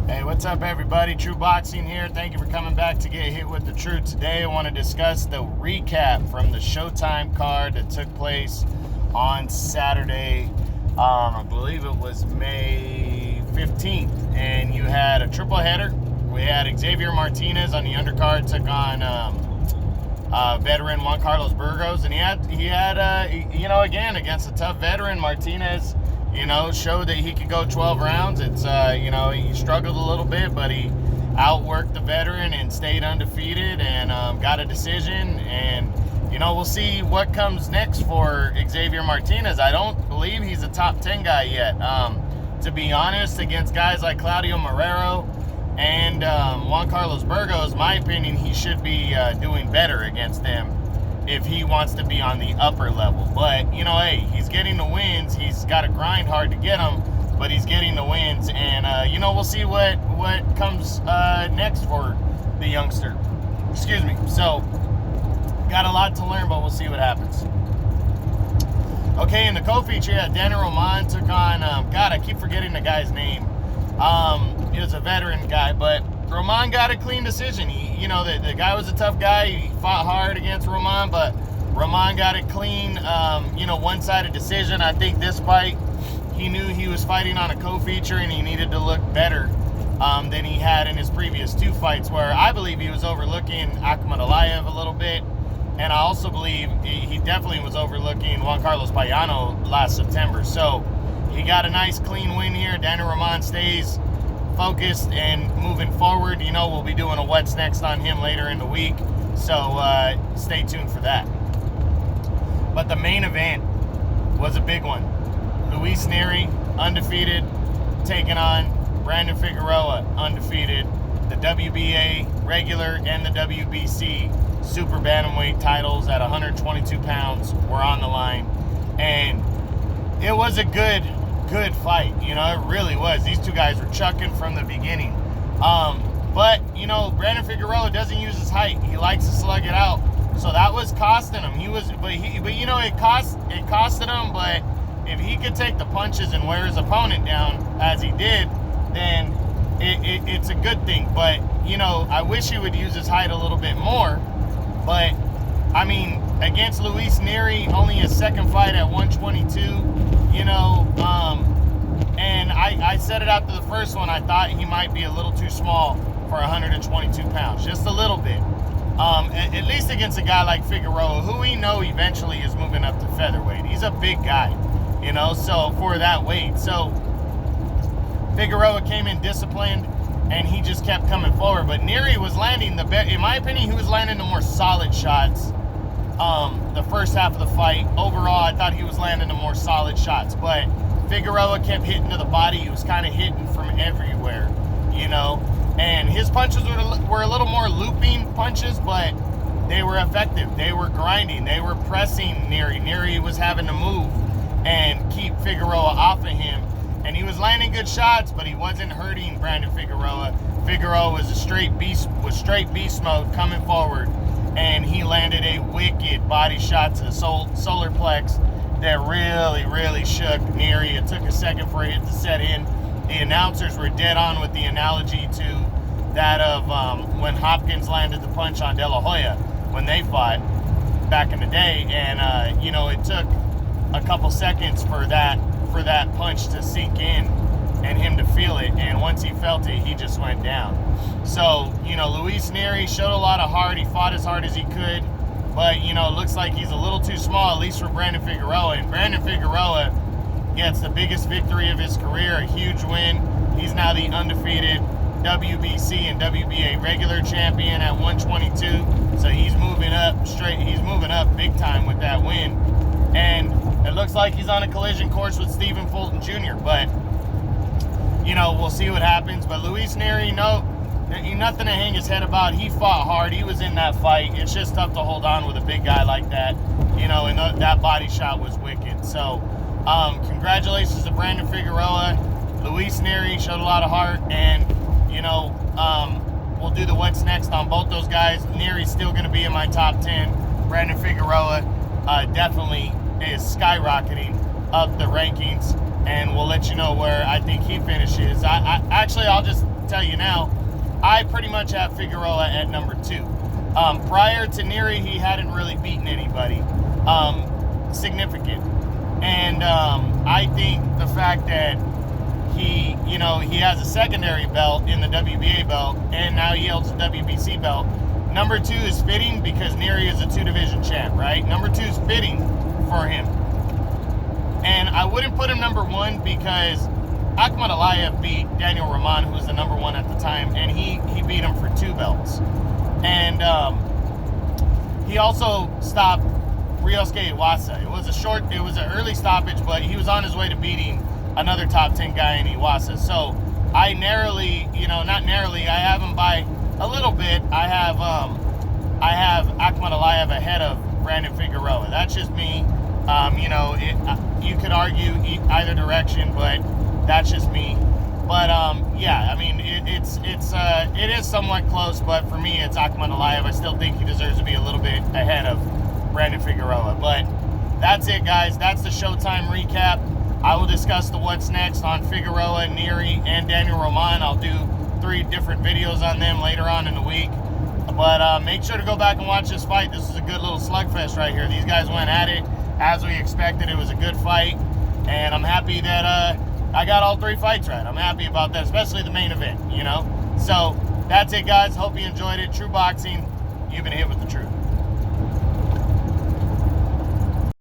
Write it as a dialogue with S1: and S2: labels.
S1: Hey, what's up, everybody? True Boxing here. Thank you for coming back to Get Hit with the Truth. Today, I want to discuss the recap from the Showtime card that took place on Saturday. I believe it was May 15th, and you had a triple header. We had Xavier Martinez on the undercard, took on veteran Juan Carlos Burgos, and he had again against a tough veteran. Martinez showed that he could go 12 rounds. It's, he struggled a little bit, but he outworked the veteran and stayed undefeated and got a decision. And, we'll see what comes next for Xavier Martinez. I don't believe he's a top 10 guy yet. To be honest, against guys like Claudio Marrero and Juan Carlos Burgos, my opinion, he should be doing better against them if he wants to be on the upper level. But, hey, he's getting the wins. He's got to grind hard to get them, but he's getting the wins. And, we'll see what comes next for the youngster. Excuse me. So, got a lot to learn, but we'll see what happens. Okay, in the co-feature, Danny Roman took on, I keep forgetting the guy's name. He was a veteran guy, but Roman got a clean decision. The guy was a tough guy. He fought hard against Roman, but Roman got it clean, one-sided decision. I think this fight, he knew he was fighting on a co-feature and he needed to look better than he had in his previous two fights, where I believe he was overlooking Akhmed Alayev a little bit, and I also believe he definitely was overlooking Juan Carlos Payano last September. So he got a nice clean win here. Danny Roman stays focused and moving forward. We'll be doing a what's next on him later in the week, so stay tuned for that. But the main event was a big one. Luis Nery, undefeated, taking on Brandon Figueroa, undefeated. The WBA regular and the WBC super bantamweight titles at 122 pounds were on the line, and it was a good fight. It really was. These two guys were chucking from the beginning. But Brandon Figueroa doesn't use his height. He likes to slug it out. So that was costing him. It costed him, but if he could take the punches and wear his opponent down as he did, then it's a good thing. But, I wish he would use his height a little bit more. But, against Luis Nery, only his second fight at 122, and I said it after the first one, I thought he might be a little too small for 122 pounds, just a little bit. At least against a guy like Figueroa, who we know eventually is moving up to featherweight. He's a big guy, so for that weight. So Figueroa came in disciplined, and he just kept coming forward. But Nery was landing in my opinion, he was landing the more solid shots the first half of the fight. Overall, I thought he was landing the more solid shots, but Figueroa kept hitting to the body. He was kind of hitting from everywhere, and his punches were a little more looping punches, but they were effective. They were grinding. They were pressing Nery. Nery was having to move and keep Figueroa off of him, and he was landing good shots, but he wasn't hurting Brandon Figueroa. Figueroa was straight beast mode coming forward, and he landed a wicked body shot to the solar plex that really, really shook Nery. It took a second for it to set in. The announcers were dead on with the analogy to that of when Hopkins landed the punch on De La Hoya when they fought back in the day, and it took a couple seconds for that punch to sink in and him to feel it, and once he felt it, he just went down. So, Luis Nery showed a lot of heart. He fought as hard as he could, but, it looks like he's a little too small, at least for Brandon Figueroa, and Brandon Figueroa gets the biggest victory of his career, a huge win. He's now the undefeated WBC and WBA regular champion at 122, so he's moving up big time with that win, and it looks like he's on a collision course with Stephen Fulton Jr., but we'll see what happens. But Luis Nery, nothing to hang his head about. He fought hard. He was in that fight. It's just tough to hold on with a big guy like that, and that body shot was wicked. So, congratulations to Brandon Figueroa. Luis Nery showed a lot of heart, and, we'll do the what's next on both those guys. Nery's still going to be in my top 10. Brandon Figueroa definitely is skyrocketing up the rankings, and we'll let you know where I think he finishes. I actually, I'll just tell you now, I pretty much have Figueroa at number 2. Prior to Nery, he hadn't really beaten anybody significant. And I think the fact that he has a secondary belt in the WBA belt, and now he holds a WBC belt. Number 2 is fitting because Nery is a 2-division champ, right? Number 2 is fitting for him. And I wouldn't put him number 1 because Akhmad Aliyev beat Daniel Rahman, who was the number 1 at the time, and he beat him for 2 belts. And he also stopped Ryosuke Iwasa. It was an early stoppage, but he was on his way to beating another top 10 guy in Iwasa. So I not narrowly, I have him by a little bit. I have Akhmad Aliyev ahead of Brandon Figueroa. That's just me. You could argue either direction, but that's just me. But yeah, I mean, it is somewhat close, but for me, it's Akhmad Aliyev. I still think he deserves to be a little bit ahead of Brandon Figueroa. But that's it, guys. That's the Showtime recap. I will discuss the what's next on Figueroa, Nery, and Daniel Rahman. I'll do 3 different videos on them later on in the week. But make sure to go back and watch this fight. This is a good little slugfest right here. These guys went at it as we expected. It was a good fight, and I'm happy that I got all 3 fights right. I'm happy about that, especially the main event, So that's it, guys. Hope you enjoyed it. True Boxing, you've been hit with the truth.